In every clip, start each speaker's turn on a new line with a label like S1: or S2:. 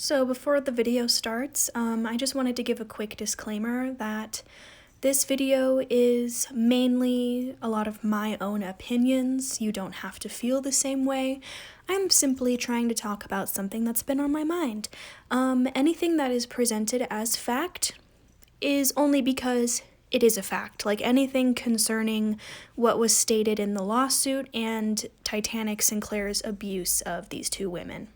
S1: So before the video starts, I just wanted to give a quick disclaimer that this video is mainly a lot of my own opinions. You don't have to feel the same way. I'm simply trying to talk about something that's been on my mind. Anything that is presented as fact is only because it is a fact. Like anything concerning what was stated in the lawsuit and Titanic Sinclair's abuse of these two women.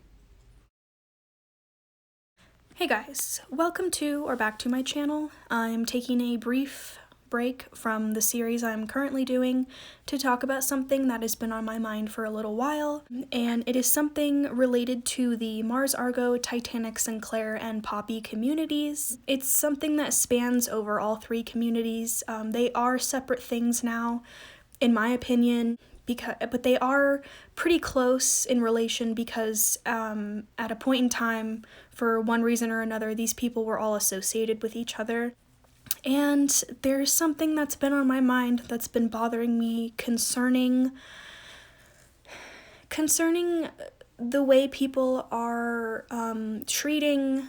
S1: Hey guys, welcome to or back to my channel. I'm taking a brief break from the series I'm currently doing to talk about something that has been on my mind for a little while, and it is something related to the Mars Argo, Titanic Sinclair, and Poppy communities. It's something that spans over all three communities. They are separate things now, in my opinion, but they are pretty close in relation because at a point in time, for one reason or another, these people were all associated with each other. And there's something that's been on my mind that's been bothering me concerning the way people are treating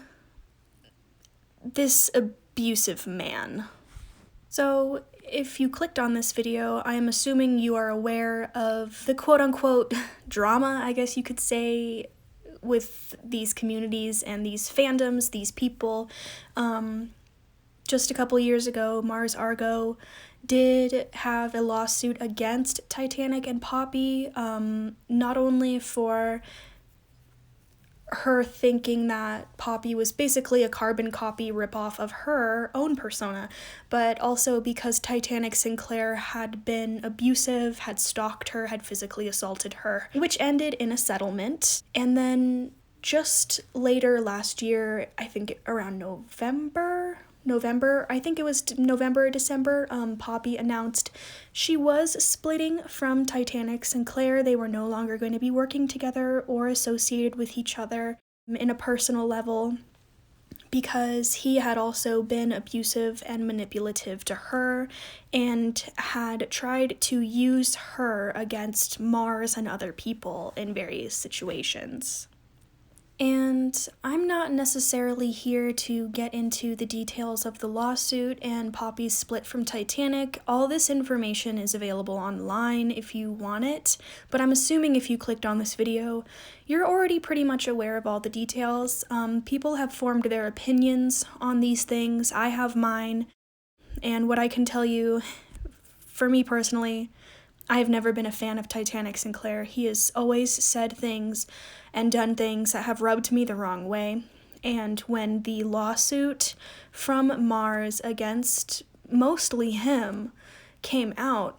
S1: this abusive man. So if you clicked on this video, I am assuming you are aware of the quote-unquote drama, I guess you could say, with these communities and these fandoms, these people. Just a couple years ago, Mars Argo did have a lawsuit against Titanic and Poppy, not only for her thinking that Poppy was basically a carbon copy ripoff of her own persona, but also because Titanic Sinclair had been abusive, had stalked her, had physically assaulted her, which ended in a settlement. And then just later last year, I think around November, I think it was November or December, Poppy announced she was splitting from Titanic Sinclair. They were no longer going to be working together or associated with each other in a personal level because he had also been abusive and manipulative to her and had tried to use her against Mars and other people in various situations. And I'm not necessarily here to get into the details of the lawsuit and Poppy's split from Titanic. All this information is available online if you want it, but I'm assuming if you clicked on this video, you're already pretty much aware of all the details. People have formed their opinions on these things. I have mine, and what I can tell you, for me personally, I have never been a fan of Titanic Sinclair. He has always said things and done things that have rubbed me the wrong way. And when the lawsuit from Mars against mostly him came out,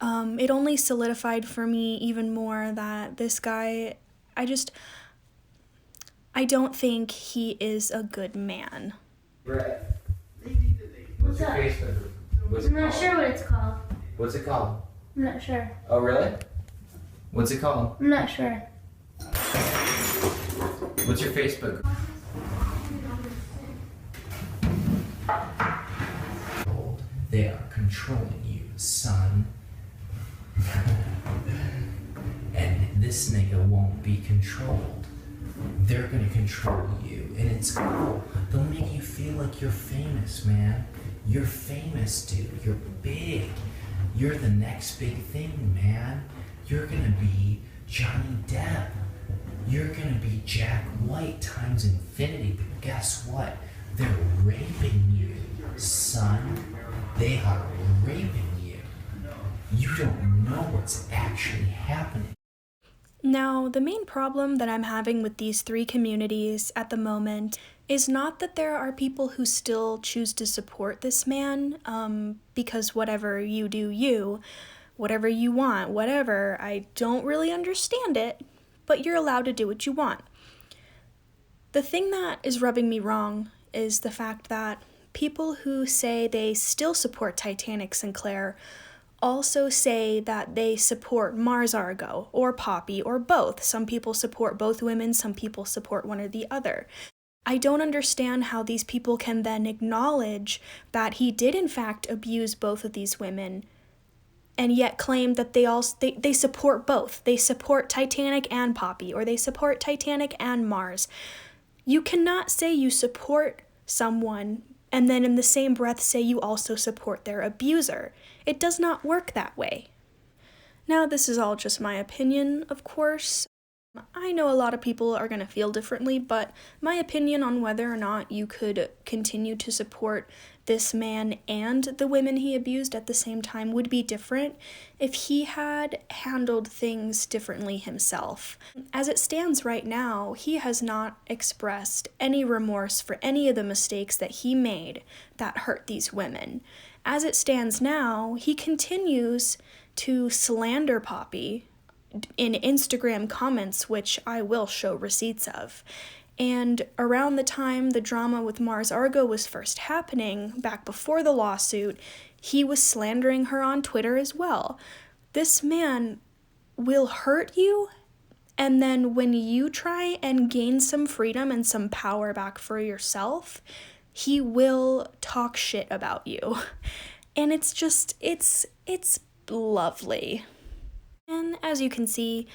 S1: it only solidified for me even more that this guy, I don't think he is a good man.
S2: Right.
S3: What's
S2: your
S3: up?
S2: Facebook? What's
S3: I'm
S2: it
S3: not
S2: called?
S3: sure what it's called.
S2: What's it called?
S3: I'm not sure.
S2: Oh, really? What's it called?
S3: I'm not sure.
S2: What's your Facebook? They are controlling you, son. And this nigga won't be controlled. They're gonna control you, and it's cool. They'll make you feel like you're famous, man. You're famous, dude. You're big. You're the next big thing, man. You're gonna be Johnny Depp. You're gonna be Jack White times infinity, but guess what? They're raping you, son. They are raping you. You don't know what's actually happening.
S1: Now, the main problem that I'm having with these three communities at the moment is not that there are people who still choose to support this man, because whatever you do, whatever you want, whatever, I don't really understand it, but you're allowed to do what you want. The thing that is rubbing me wrong is the fact that people who say they still support Titanic Sinclair also say that they support Mars Argo or Poppy or both. Some people support both women, some people support one or the other. I don't understand how these people can then acknowledge that he did in fact abuse both of these women and yet claim that they support both. They support Titanic and Poppy, or they support Titanic and Mars. You cannot say you support someone and then in the same breath say you also support their abuser. It does not work that way. Now, this is all just my opinion, of course. I know a lot of people are going to feel differently, but my opinion on whether or not you could continue to support this man and the women he abused at the same time would be different if he had handled things differently himself. As it stands right now, he has not expressed any remorse for any of the mistakes that he made that hurt these women. As it stands now, he continues to slander Poppy in Instagram comments, which I will show receipts of. And around the time the drama with Mars Argo was first happening, back before the lawsuit, he was slandering her on Twitter as well. This man will hurt you, and then when you try and gain some freedom and some power back for yourself, he will talk shit about you. And it's lovely. And as you can see,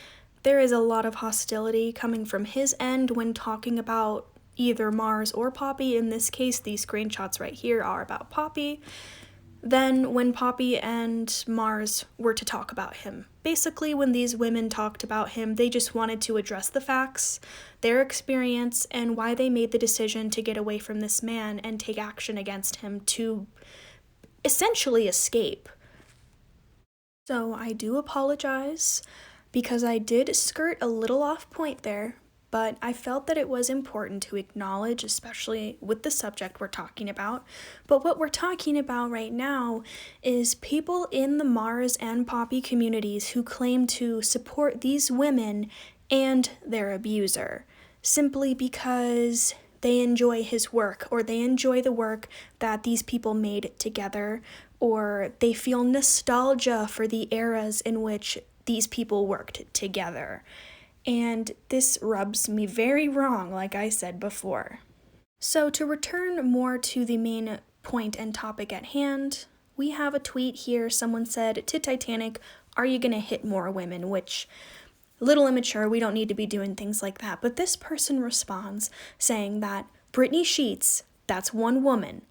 S1: there is a lot of hostility coming from his end when talking about either Mars or Poppy. In this case, these screenshots right here are about Poppy. Then when Poppy and Mars were to talk about him. Basically, when these women talked about him, they just wanted to address the facts, their experience, and why they made the decision to get away from this man and take action against him to essentially escape. So I do apologize because I did skirt a little off point there, but I felt that it was important to acknowledge, especially with the subject we're talking about. But what we're talking about right now is people in the Mars and Poppy communities who claim to support these women and their abuser, simply because they enjoy his work, or they enjoy the work that these people made together, or they feel nostalgia for the eras in which these people worked together. And this rubs me very wrong, like I said before. So to return more to the main point and topic at hand, we have a tweet here. Someone said, to Titanic, "Are you gonna hit more women?" Which, a little immature, we don't need to be doing things like that. But this person responds saying that Brittany Sheets, that's one woman.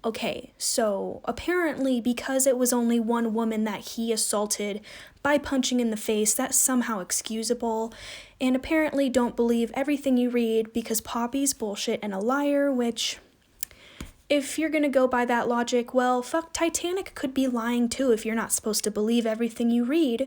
S1: Okay, so apparently because it was only one woman that he assaulted by punching in the face, that's somehow excusable. And apparently don't believe everything you read because Poppy's bullshit and a liar, which, if you're gonna go by that logic, well, fuck, Titanic could be lying too if you're not supposed to believe everything you read.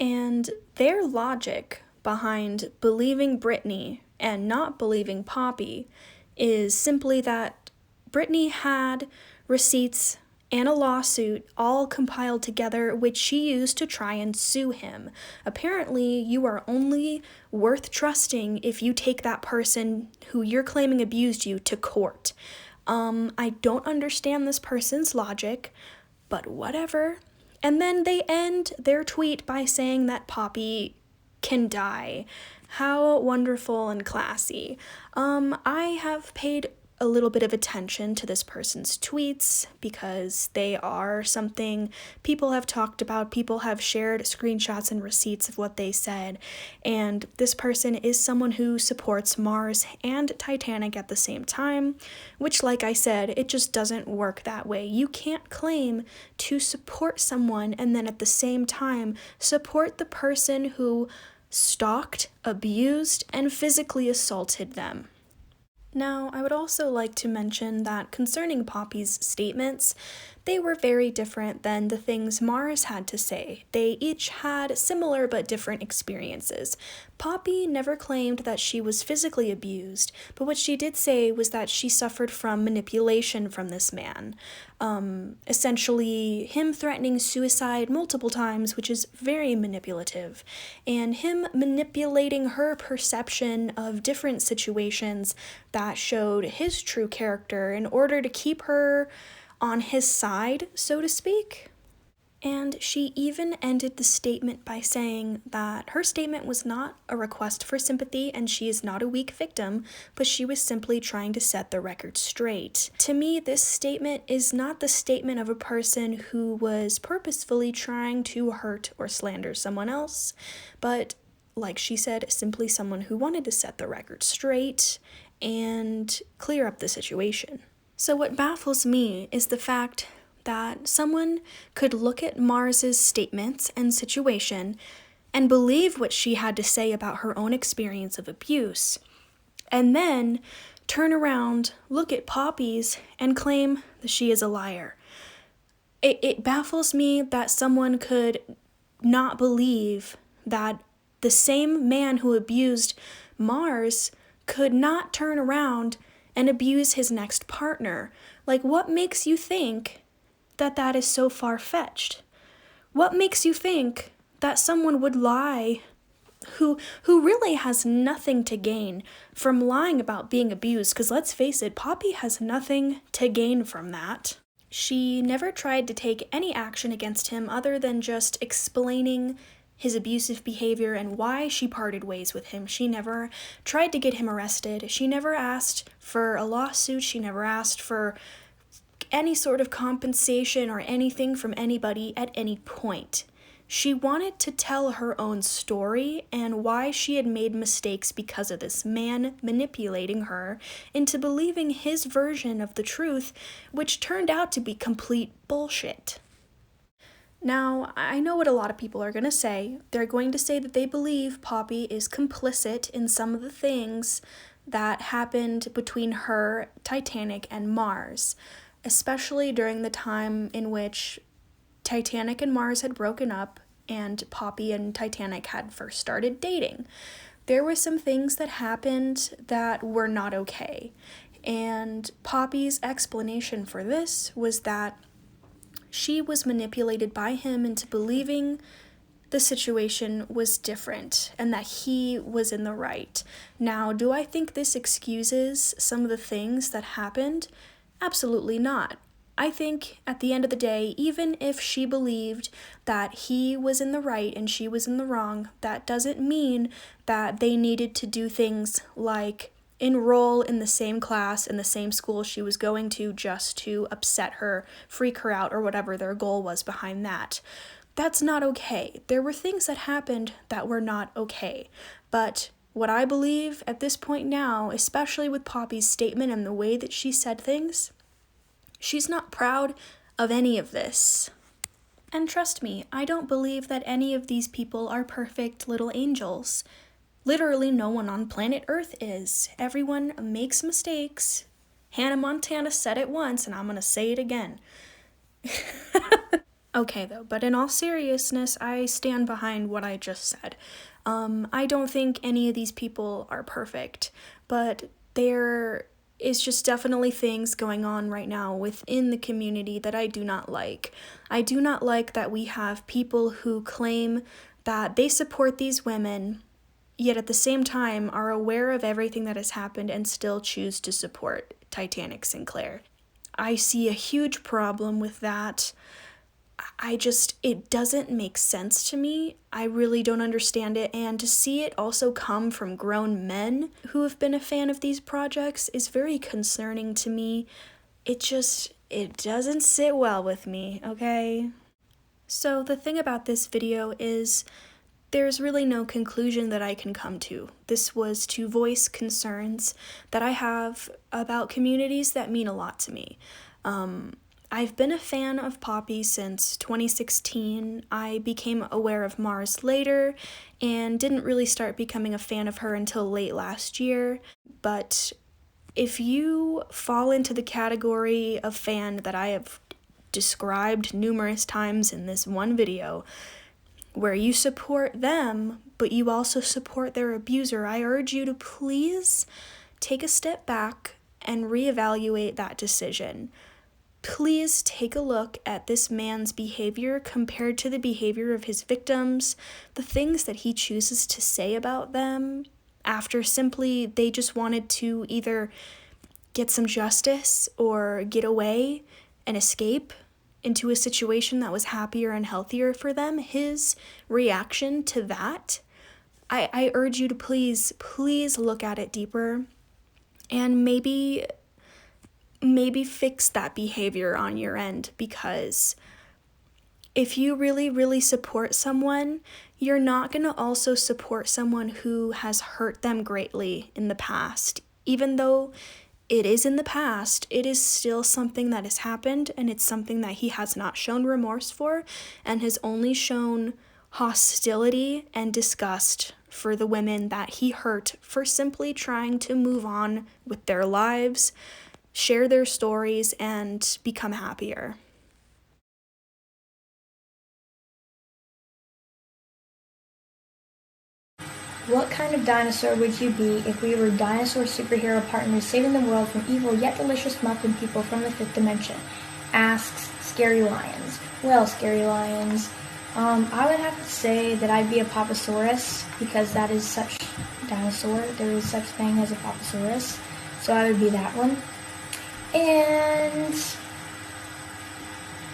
S1: And their logic behind believing Brittany and not believing Poppy is simply that Brittany had receipts and a lawsuit all compiled together, which she used to try and sue him. Apparently, you are only worth trusting if you take that person who you're claiming abused you to court. I don't understand this person's logic, but whatever. And then they end their tweet by saying that Poppy can die. How wonderful and classy. I have paid a little bit of attention to this person's tweets because they are something people have talked about. People have shared screenshots and receipts of what they said. And this person is someone who supports Mars and Titanic at the same time, which, like I said, it just doesn't work that way. You can't claim to support someone and then at the same time support the person who stalked, abused, and physically assaulted them. Now, I would also like to mention that concerning Poppy's statements, they were very different than the things Mars had to say. They each had similar but different experiences. Poppy never claimed that she was physically abused, but what she did say was that she suffered from manipulation from this man. Essentially, him threatening suicide multiple times, which is very manipulative, and him manipulating her perception of different situations that showed his true character in order to keep her on his side, so to speak. And she even ended the statement by saying that her statement was not a request for sympathy and she is not a weak victim, but she was simply trying to set the record straight. To me, this statement is not the statement of a person who was purposefully trying to hurt or slander someone else, but like she said, simply someone who wanted to set the record straight and clear up the situation. So what baffles me is the fact that someone could look at Mars's statements and situation and believe what she had to say about her own experience of abuse, and then turn around, look at Poppy's, and claim that she is a liar. It baffles me that someone could not believe that the same man who abused Mars could not turn around and abuse his next partner. Like, what makes you think that that is so far-fetched? What makes you think that someone would lie who really has nothing to gain from lying about being abused? Because let's face it, Poppy has nothing to gain from that. She never tried to take any action against him other than just explaining his abusive behavior and why she parted ways with him. She never tried to get him arrested. She never asked for a lawsuit. She never asked for any sort of compensation or anything from anybody at any point. She wanted to tell her own story and why she had made mistakes because of this man manipulating her into believing his version of the truth, which turned out to be complete bullshit. Now, I know what a lot of people are going to say. They're going to say that they believe Poppy is complicit in some of the things that happened between her, Titanic, and Mars, especially during the time in which Titanic and Mars had broken up and Poppy and Titanic had first started dating. There were some things that happened that were not okay. And Poppy's explanation for this was that she was manipulated by him into believing the situation was different and that he was in the right. Now, do I think this excuses some of the things that happened? Absolutely not. I think at the end of the day, even if she believed that he was in the right and she was in the wrong, that doesn't mean that they needed to do things like enroll in the same class in the same school she was going to just to upset her, freak her out, or whatever their goal was behind that. That's not okay. There were things that happened that were not okay. But what I believe at this point now, especially with Poppy's statement and the way that she said things, she's not proud of any of this. And trust me, I don't believe that any of these people are perfect little angels. Literally no one on planet Earth is. Everyone makes mistakes. Hannah Montana said it once, and I'm gonna say it again. Okay though, but in all seriousness, I stand behind what I just said. I don't think any of these people are perfect, but there is just definitely things going on right now within the community that I do not like. I do not like that we have people who claim that they support these women, yet at the same time are aware of everything that has happened and still choose to support Titanic Sinclair. I see a huge problem with that. It doesn't make sense to me. I really don't understand it, and to see it also come from grown men who have been a fan of these projects is very concerning to me. It doesn't sit well with me, okay? So the thing about this video is there's really no conclusion that I can come to. This was to voice concerns that I have about communities that mean a lot to me. I've been a fan of Poppy since 2016. I became aware of Mars later and didn't really start becoming a fan of her until late last year. But if you fall into the category of fan that I have described numerous times in this one video, where you support them, but you also support their abuser, I urge you to please take a step back and reevaluate that decision. Please take a look at this man's behavior compared to the behavior of his victims, the things that he chooses to say about them after simply they just wanted to either get some justice or get away and escape into a situation that was happier and healthier for them. His reaction to that, I urge you to please look at it deeper and maybe fix that behavior on your end, because if you really, really support someone, you're not going to also support someone who has hurt them greatly in the past. Even though it is in the past, it is still something that has happened, and it's something that he has not shown remorse for and has only shown hostility and disgust for the women that he hurt for simply trying to move on with their lives, share their stories, and become happier.
S4: What kind of dinosaur would you be if we were dinosaur superhero partners saving the world from evil yet delicious muffin people from the 5th dimension? Asks Scary Lions. Well, Scary Lions, I would have to say that I'd be a Poposaurus, because that is such a dinosaur. There is such thing as a Poposaurus. So I would be that one. And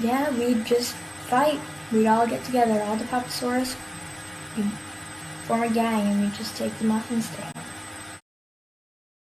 S4: yeah, we'd just fight. We'd all get together, all the Poposaurus. We'd form a gang, and we just take the muffin stand.